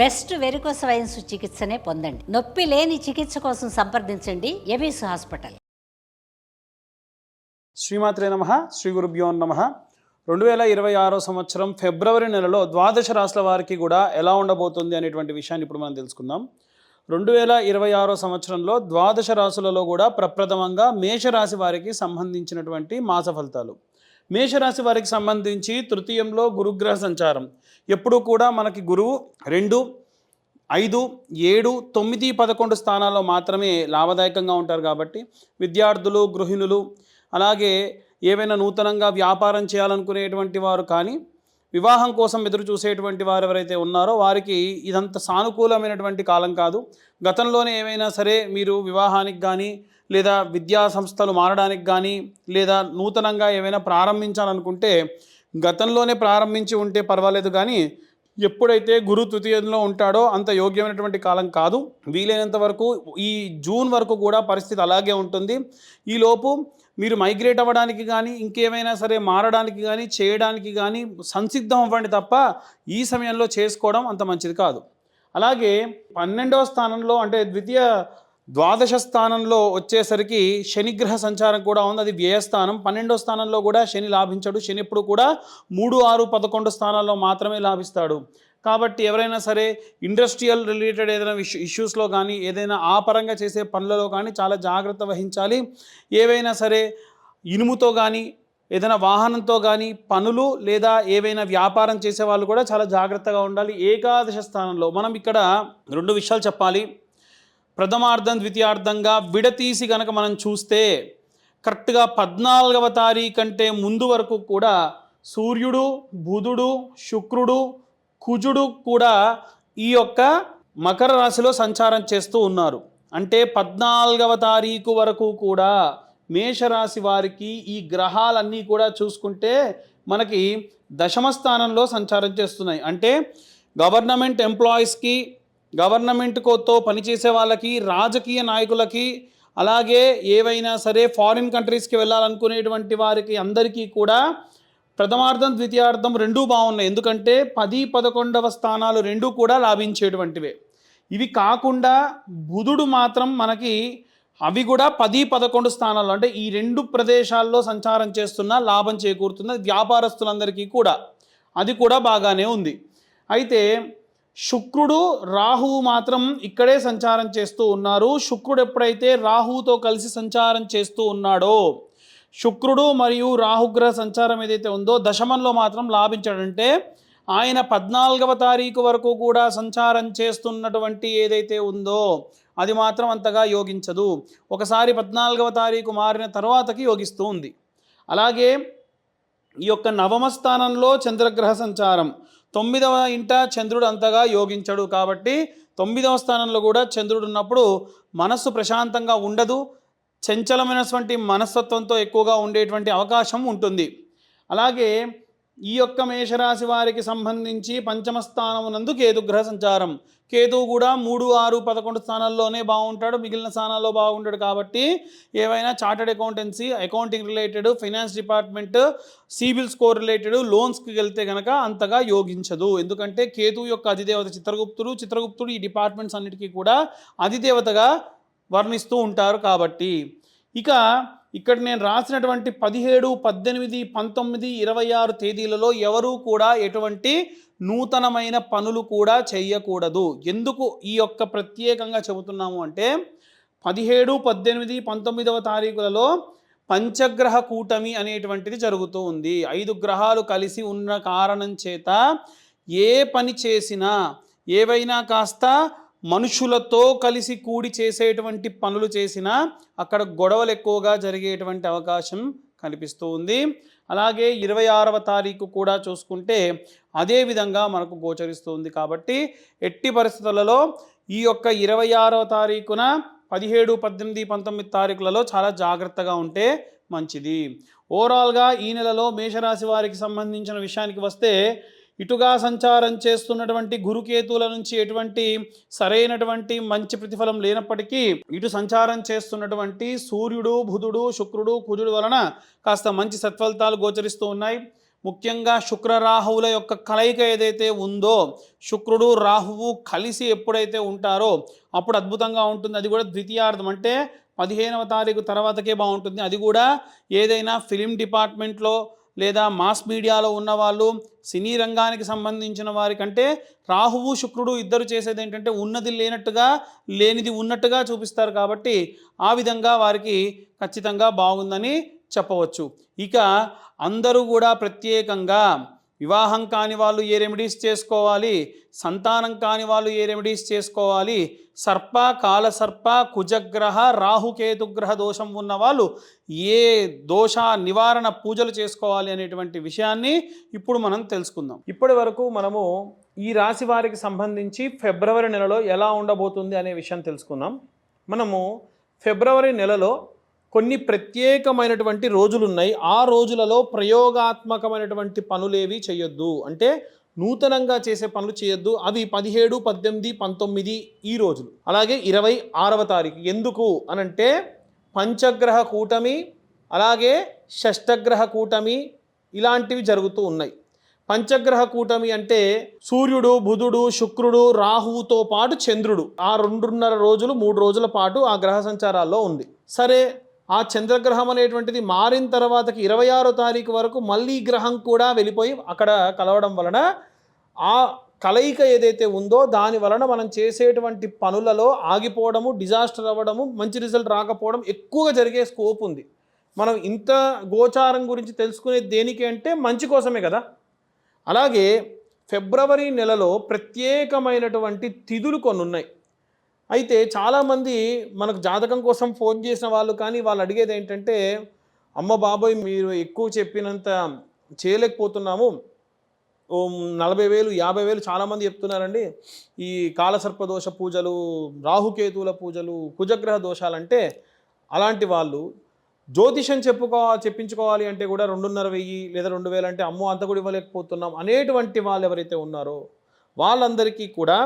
Best varicose veins చికిత్సనే పొందండి. నొప్పి లేని చికిత్స కోసం సంప్రదించండి ఎబిస్ హాస్పిటల్. శ్రీమాత్రే నమః. శ్రీ గురుభ్యో నమః. 2026 సంవత్సరం ఫిబ్రవరి నెలలో ద్వాదశ రాశుల వారికి కూడా ఎలా ఉండబోతుంది అనేటువంటి విషయాన్ని ఇప్పుడు మనం తెలుసుకుందాం. 2026 సంవత్సరంలో ద్వాదశ రాశులలో కూడా ప్రప్రథమంగా మేషరాశి వారికి సంబంధించినటువంటి మాస ఫలితాలు. మేషరాశి వారికి సంబంధించి తృతీయంలో గురుగ్రహ సంచారం. ఎప్పుడు కూడా మనకి గురువు 2, 5, 7, 9, 11 స్థానాల్లో మాత్రమే లాభదాయకంగా ఉంటారు. కాబట్టి విద్యార్థులు, గృహిణులు, అలాగే ఏవైనా నూతనంగా వ్యాపారం చేయాలనుకునేటువంటి వారు కానీ, వివాహం కోసం ఎదురు చూసేటువంటి వారు ఎవరైతే ఉన్నారో వారికి ఇదంత సానుకూలమైనటువంటి కాలం కాదు. గతంలోనే ఏమైనా సరే మీరు వివాహానికి కానీ, లేదా విద్యా సంస్థలు మారడానికి కానీ, లేదా నూతనంగా ఏమైనా ప్రారంభించాలనుకుంటే గతంలోనే ప్రారంభించి ఉంటే పర్వాలేదు, కానీ ఎప్పుడైతే గురు తృతీయంలో ఉంటాడో అంత యోగ్యమైనటువంటి కాలం కాదు. వీలైనంత వరకు ఈ జూన్ వరకు కూడా పరిస్థితి అలాగే ఉంటుంది. ఈలోపు మీరు మైగ్రేట్ అవ్వడానికి కానీ, ఇంకేమైనా సరే మారడానికి కానీ, చేయడానికి కానీ సంసిద్ధం అవ్వండి తప్ప ఈ సమయంలో చేసుకోవడం అంత మంచిది కాదు. అలాగే 12వ స్థానంలో అంటే ద్వాదశ స్థానంలో వచ్చేసరికి శనిగ్రహ సంచారం కూడా ఉంది. అది వ్యయస్థానం. 12వ స్థానంలో కూడా శని లాభించడు. శని ఎప్పుడు కూడా 3, 6, 11 స్థానాల్లో మాత్రమే లాభిస్తాడు. కాబట్టి ఎవరైనా సరే ఇండస్ట్రియల్ రిలేటెడ్ ఏదైనా ఇష్యూస్లో కానీ, ఏదైనా ఆ పరంగా చేసే పనులలో కానీ చాలా జాగ్రత్త వహించాలి. ఏవైనా సరే ఇనుముతో కానీ, ఏదైనా వాహనంతో కానీ పనులు లేదా ఏవైనా వ్యాపారం చేసే వాళ్ళు కూడా చాలా జాగ్రత్తగా ఉండాలి. ఏకాదశ స్థానంలో మనం ఇక్కడ 2 విషయాలు చెప్పాలి. ప్రథమార్థం, ద్వితీయార్థంగా విడతీసి కనుక మనం చూస్తే కరెక్ట్గా 14వ తారీఖు కంటే ముందు వరకు కూడా సూర్యుడు, బుధుడు, శుక్రుడు, కుజుడు కూడా ఈ యొక్క మకర రాశిలో సంచారం చేస్తూ ఉన్నారు. అంటే 14వ తారీఖు వరకు కూడా మేషరాశి వారికి ఈ గ్రహాలన్నీ కూడా చూసుకుంటే మనకి దశమ స్థానంలో సంచారం చేస్తున్నాయి. అంటే గవర్నమెంట్ ఎంప్లాయీస్కి, గవర్నమెంట్తో పనిచేసే వాళ్ళకి, రాజకీయ నాయకులకి, అలాగే ఏవైనా సరే ఫారిన్ కంట్రీస్కి వెళ్ళాలనుకునేటువంటి వారికి అందరికీ కూడా ప్రథమార్థం, ద్వితీయార్థం 2 బాగున్నాయి. ఎందుకంటే 10, 11వ స్థానాలు 2 కూడా లాభించేటువంటివే. ఇవి కాకుండా బుధుడు మాత్రం మనకి అవి కూడా 10, 11 స్థానాల్లో అంటే ఈ 2 ప్రదేశాల్లో సంచారం చేస్తున్న లాభం చేకూరుతుంది వ్యాపారస్తులందరికీ కూడా. అది కూడా బాగానే ఉంది. అయితే శుక్రుడు, రాహువు మాత్రం ఇక్కడే సంచారం చేస్తూ ఉన్నారు. శుక్రుడు ఎప్పుడైతే రాహువుతో కలిసి సంచారం చేస్తూ ఉన్నాడో, శుక్రుడు మరియు రాహుగ్రహ సంచారం ఏదైతే ఉందో దశమంలో మాత్రం లాభించాడంటే ఆయన 14వ తారీఖు వరకు కూడా సంచారం చేస్తున్నటువంటి ఏదైతే ఉందో అది మాత్రం అంతగా యోగించదు. ఒకసారి 14వ తారీఖు మారిన తర్వాతకి యోగిస్తూ ఉంది. అలాగే ఈ యొక్క నవమ స్థానంలో చంద్రగ్రహ సంచారం. 9వ ఇంట చంద్రుడు అంతగా యోగించడు. కాబట్టి 9వ స్థానంలో కూడా చంద్రుడు ఉన్నప్పుడు మనస్సు ప్రశాంతంగా ఉండదు. చంచలమైనటువంటి మనస్తత్వంతో ఎక్కువగా ఉండేటువంటి అవకాశం ఉంటుంది. అలాగే ఈ యొక్క మేషరాశి వారికి సంబంధించి 5వ స్థానమునందు కేతుగ్రహ సంచారం. కేతువు కూడా 3, 6, 11 స్థానాల్లోనే బాగుంటాడు, మిగిలిన స్థానాల్లో బాగుంటాడు. కాబట్టి ఏవైనా chartered accountancy, accounting related, finance department, CIBIL score related లోన్స్కి వెళ్తే కనుక అంతగా యోగించదు. ఎందుకంటే కేతువు యొక్క అధిదేవత చిత్రగుప్తుడు ఈ డిపార్ట్మెంట్స్ అన్నిటికీ కూడా అధిదేవతగా వర్ణిస్తూ ఉంటారు. కాబట్టి ఇక ఇక్కడ నేను రాసినటువంటి 17, 18, 19, 26 తేదీలలో ఎవరూ కూడా ఎటువంటి నూతనమైన పనులు కూడా చేయకూడదు. ఎందుకు ఈ యొక్క ప్రత్యేకంగా చెబుతున్నాము అంటే 17, 18, 19వ తారీఖులలో పంచగ్రహ కూటమి అనేటువంటిది జరుగుతూ ఉంది. 5 గ్రహాలు కలిసి ఉన్న కారణం చేత ఏ పని చేసినా, ఏవైనా కాస్త మనుషులతో కలిసి కూడి చేసేటువంటి పనులు చేసినా అక్కడ గొడవలు ఎక్కువగా జరిగేటువంటి అవకాశం కనిపిస్తూ ఉంది. అలాగే 26వ తారీఖు కూడా చూసుకుంటే అదే విధంగా మనకు గోచరిస్తుంది. కాబట్టి ఎట్టి పరిస్థితులలో ఈ యొక్క 26వ తారీఖున 17, 18, 19 తారీఖులలో చాలా జాగ్రత్తగా ఉంటే మంచిది. ఓవరాల్గా ఈ నెలలో మేషరాశి వారికి సంబంధించిన విషయానికి వస్తే ఇటుగా సంచారం చేస్తున్నటువంటి గురుకేతువుల నుంచి ఎటువంటి సరైనటువంటి మంచి ప్రతిఫలం లేనప్పటికీ ఇటు సంచారం చేస్తున్నటువంటి సూర్యుడు, బుధుడు, శుక్రుడు, కుజుడు వలన కాస్త మంచి సత్ఫలితాలు గోచరిస్తూ ఉన్నాయి. ముఖ్యంగా శుక్ర రాహువుల యొక్క కలయిక ఏదైతే ఉందో, శుక్రుడు రాహువు కలిసి ఎప్పుడైతే ఉంటారో అప్పుడు అద్భుతంగా ఉంటుంది. అది కూడా ద్వితీయార్థం అంటే 15వ తారీఖు తర్వాతకే బాగుంటుంది. అది కూడా ఏదైనా ఫిలిం డిపార్ట్మెంట్లో లేదా మాస్ మీడియాలో ఉన్నవాళ్ళు, సినీ రంగానికి సంబంధించిన వారికంటే రాహువు శుక్రుడు ఇద్దరు చేసేది ఏంటంటే ఉన్నది లేనట్టుగా లేనిది ఉన్నట్టుగా చూపిస్తారు. కాబట్టి ఆ విధంగా వారికి ఖచ్చితంగా బాగుందని చెప్పవచ్చు. ఇక అందరూ కూడా ప్రత్యేకంగా వివాహం కాని వాళ్ళు ఏ రెమెడీస్ చేసుకోవాలి, సంతానం కాని వాళ్ళు ఏ రెమెడీస్ చేసుకోవాలి, సర్ప కాలసర్ప కుజగ్రహ రాహుకేతుగ్రహ దోషం ఉన్న వాళ్ళు ఏ దోష నివారణ పూజలు చేసుకోవాలి అనేటువంటి విషయాన్ని ఇప్పుడు మనం తెలుసుకుందాం. ఇప్పటి వరకు మనము ఈ రాశి వారికి సంబంధించి ఫిబ్రవరి నెలలో ఎలా ఉండబోతుంది అనే విషయం తెలుసుకున్నాం. మనము ఫిబ్రవరి నెలలో కొన్ని ప్రత్యేకమైనటువంటి రోజులు ఉన్నాయి. ఆ రోజులలో ప్రయోగాత్మకమైనటువంటి పనులేవి చేయొద్దు, అంటే నూతనంగా చేసే పనులు చేయొద్దు. అవి 17, 18, 19 ఈ రోజులు, అలాగే 26వ తారీఖు. ఎందుకు అనంటే పంచగ్రహ కూటమి అలాగే షష్టగ్రహ కూటమి ఇలాంటివి జరుగుతూ ఉన్నాయి. పంచగ్రహ కూటమి అంటే సూర్యుడు, బుధుడు, శుక్రుడు, రాహువుతో పాటు చంద్రుడు ఆ 2.5 రోజులు 3 రోజుల పాటు ఆ గ్రహ సంచారాల్లో ఉంది. సరే, ఆ చంద్రగ్రహం అనేటువంటిది మారిన తర్వాతకి 26వ తారీఖు వరకు మళ్ళీ గ్రహం కూడా వెళ్ళిపోయి అక్కడ కలవడం వలన ఆ కలయిక ఏదైతే ఉందో దాని వలన మనం చేసేటువంటి పనులలో ఆగిపోవడము, డిజాస్టర్ అవ్వడము, మంచి రిజల్ట్ రాకపోవడం ఎక్కువగా జరిగే స్కోప్ ఉంది. మనం ఇంత గోచారం గురించి తెలుసుకునేది దేనికి అంటే మంచి కోసమే కదా. అలాగే ఫిబ్రవరి నెలలో ప్రత్యేకమైనటువంటి తిథులు కొన్ని ఉన్నాయి. అయితే చాలామంది మనకు జాతకం కోసం ఫోన్ చేసిన వాళ్ళు కానీ వాళ్ళు అడిగేది ఏంటంటే, అమ్మ బాబోయ్ మీరు ఎక్కువ చెప్పినంత చేయలేకపోతున్నాము, 40,000 50,000 చాలామంది చెప్తున్నారండి. ఈ కాలసర్పదోష పూజలు, రాహుకేతువుల పూజలు, కుజగ్రహ దోషాలంటే అలాంటి వాళ్ళు జ్యోతిషం చెప్పించుకోవాలి అంటే కూడా 2,500 లేదా 2,000 అంటే అమ్మో అంత కూడా ఇవ్వలేకపోతున్నాం అనేటువంటి వాళ్ళు ఎవరైతే ఉన్నారో వాళ్ళందరికీ కూడా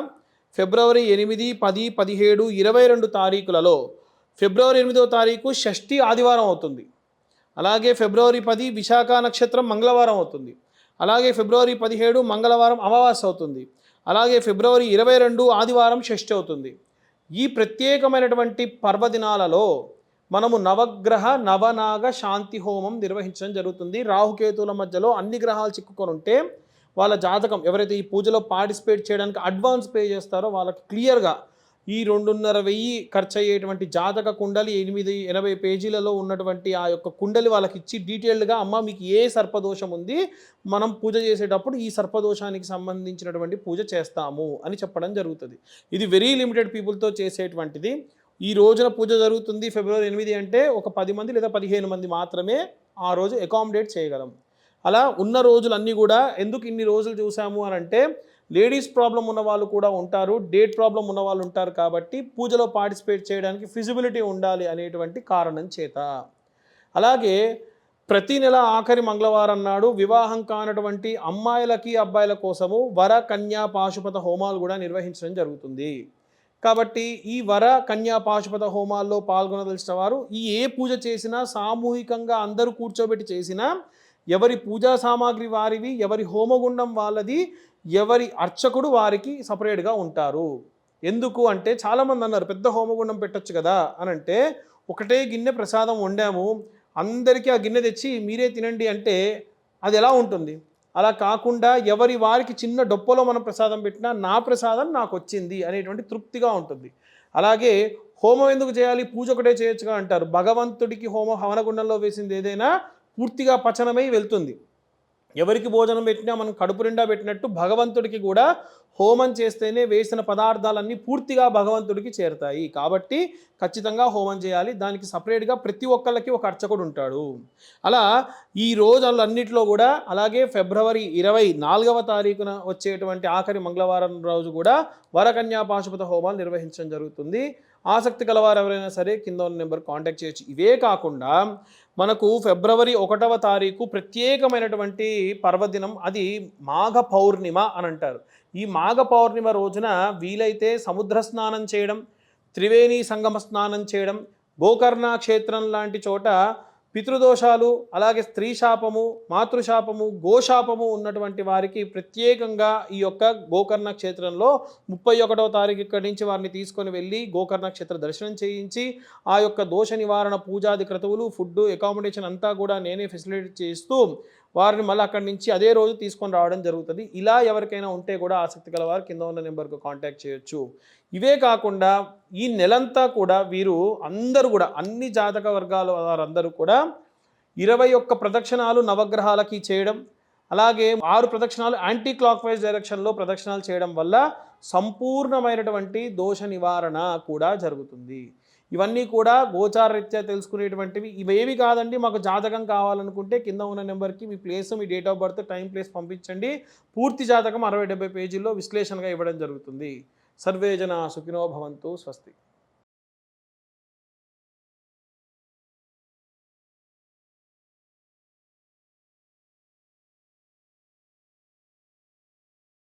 ఫిబ్రవరి 8, 10, 17, 22 తారీఖులలో ఫిబ్రవరి 8వ తారీఖు షష్ఠి ఆదివారం అవుతుంది. అలాగే ఫిబ్రవరి 10 విశాఖ నక్షత్రం మంగళవారం అవుతుంది. అలాగే ఫిబ్రవరి 17 మంగళవారం అమావాస్య అవుతుంది. అలాగే ఫిబ్రవరి 22 ఆదివారం షష్ఠి అవుతుంది. ఈ ప్రత్యేకమైనటువంటి పర్వదినాలలో మనము నవగ్రహ నవనాగ శాంతి హోమం నిర్వహించడం జరుగుతుంది. రాహుకేతువుల మధ్యలో అన్ని గ్రహాలు చిక్కుకొని ఉంటే వాళ్ళ జాతకం ఎవరైతే ఈ పూజలో పార్టిసిపేట్ చేయడానికి అడ్వాన్స్ పే చేస్తారో వాళ్ళకి క్లియర్గా ఈ 2,500 ఖర్చు అయ్యేటువంటి జాతక కుండలి 80 పేజీలలో ఉన్నటువంటి ఆ యొక్క కుండలి వాళ్ళకి ఇచ్చి డీటెయిల్డ్గా అమ్మ మీకు ఏ సర్పదోషం ఉంది, మనం పూజ చేసేటప్పుడు ఈ సర్పదోషానికి సంబంధించినటువంటి పూజ చేస్తాము అని చెప్పడం జరుగుతుంది. ఇది వెరీ లిమిటెడ్ పీపుల్తో చేసేటువంటిది. ఈ రోజున పూజ జరుగుతుంది ఫిబ్రవరి 8 అంటే ఒక 10 మంది లేదా 15 మంది మాత్రమే ఆ రోజు అకామిడేట్ చేయగలం. అలా ఉన్న రోజులన్నీ కూడా ఎందుకు ఇన్ని రోజులు చూసాము అని అంటే లేడీస్ ప్రాబ్లం ఉన్న వాళ్ళు కూడా ఉంటారు, డేట్ ప్రాబ్లం ఉన్న వాళ్ళు ఉంటారు. కాబట్టి పూజలో పార్టిసిపేట్ చేయడానికి ఫిజిబిలిటీ ఉండాలి అనేటువంటి కారణం చేత. అలాగే ప్రతి నెల ఆఖరి మంగళవారం నాడు వివాహం కానటువంటి అమ్మాయిలకి అబ్బాయిల కోసము వర కన్యా పాశుపత హోమాలు కూడా నిర్వహించడం జరుగుతుంది. కాబట్టి ఈ వర కన్యా పాశుపత హోమాల్లో పాల్గొనదలిచిన వారు ఈ ఏ పూజ చేసినా సామూహికంగా అందరూ కూర్చోబెట్టి చేసినా ఎవరి పూజా సామాగ్రి వారివి, ఎవరి హోమగుండం వాళ్ళది, ఎవరి అర్చకుడు వారికి సపరేట్గా ఉంటారు. ఎందుకు అంటే చాలామంది అన్నారు పెద్ద హోమగుండం పెట్టచ్చు కదా అని అంటే, ఒకటే గిన్నె ప్రసాదం వండాము అందరికీ ఆ గిన్నె తెచ్చి మీరే తినండి అంటే అది ఎలా ఉంటుంది? అలా కాకుండా ఎవరి వారికి చిన్న డొప్పలో మనం ప్రసాదం పెట్టినా నా ప్రసాదం నాకు వచ్చింది అనేటువంటి తృప్తిగా ఉంటుంది. అలాగే హోమం ఎందుకు చేయాలి, పూజ ఒకటే చేయొచ్చుగా అంటారు. భగవంతుడికి హోమం హవనగుండంలో వేసింది ఏదైనా పూర్తిగా పచనమై వెళ్తుంది. ఎవరికి భోజనం పెట్టినా మనం కడుపు నిండా పెట్టినట్టు భగవంతుడికి కూడా హోమం చేస్తేనే వేసిన పదార్థాలన్నీ పూర్తిగా భగవంతుడికి చేరుతాయి. కాబట్టి ఖచ్చితంగా హోమం చేయాలి. దానికి సపరేట్గా ప్రతి ఒక్కళ్ళకి ఒక అర్చకుడు ఉంటాడు. అలా ఈ రోజులన్నింటిలో కూడా అలాగే ఫిబ్రవరి 24వ తారీఖున వచ్చేటువంటి ఆఖరి మంగళవారం రోజు కూడా వరకన్యా పాశుపత హోమాలు నిర్వహించడం జరుగుతుంది. ఆసక్తి కలవారు ఎవరైనా సరే కింద ఉన్న నెంబర్ కాంటాక్ట్ చేయొచ్చు. ఇవే కాకుండా మనకు ఫిబ్రవరి 1వ తారీఖు ప్రత్యేకమైనటువంటి పర్వదినం, అది మాఘ పౌర్ణిమ అని అంటారు. ఈ మాఘ పౌర్ణిమ రోజున వీలైతే సముద్ర స్నానం చేయడం, త్రివేణి సంగమ స్నానం చేయడం, గోకర్ణ క్షేత్రం లాంటి చోట పితృదోషాలు, అలాగే స్త్రీ శాపము, మాతృశాపము, గోశాపము ఉన్నటువంటి వారికి ప్రత్యేకంగా ఈ యొక్క గోకర్ణ క్షేత్రంలో 31వ తారీఖు ఇక్కడి నుంచి వారిని తీసుకొని వెళ్ళి గోకర్ణ క్షేత్ర దర్శనం చేయించి ఆ యొక్క దోష నివారణ పూజాది క్రతువులు, ఫుడ్, అకామిడేషన్ అంతా కూడా నేనే ఫెసిలిటీ చేస్తూ వారిని మళ్ళీ అక్కడి నుంచి అదే రోజు తీసుకొని రావడం జరుగుతుంది. ఇలా ఎవరికైనా ఉంటే కూడా ఆసక్తి గల వారు కింద ఉన్న నెంబర్కు కాంటాక్ట్ చేయొచ్చు. ఇవే కాకుండా ఈ నెలంతా కూడా వీరు అందరూ కూడా అన్ని జాతక వర్గాల వారందరూ కూడా 21 ప్రదక్షిణాలు నవగ్రహాలకి చేయడం, అలాగే 6 ప్రదక్షిణాలు యాంటీ క్లాక్ వైజ్ డైరెక్షన్లో ప్రదక్షిణాలు చేయడం వల్ల సంపూర్ణమైనటువంటి దోష నివారణ కూడా జరుగుతుంది. ఇవన్నీ కూడా గోచారరీత్యా తెలుసుకునేటువంటివి. ఇవేవి కాదండి, మాకు జాతకం కావాలనుకుంటే కింద ఉన్న నెంబర్కి మీ ప్లేస్, మీ date of birth, time, place పంపించండి. పూర్తి జాతకం 60-70 పేజీల్లో విశ్లేషణగా ఇవ్వడం జరుగుతుంది. సర్వే జనా సుఖినో భవంతు. స్వస్తి.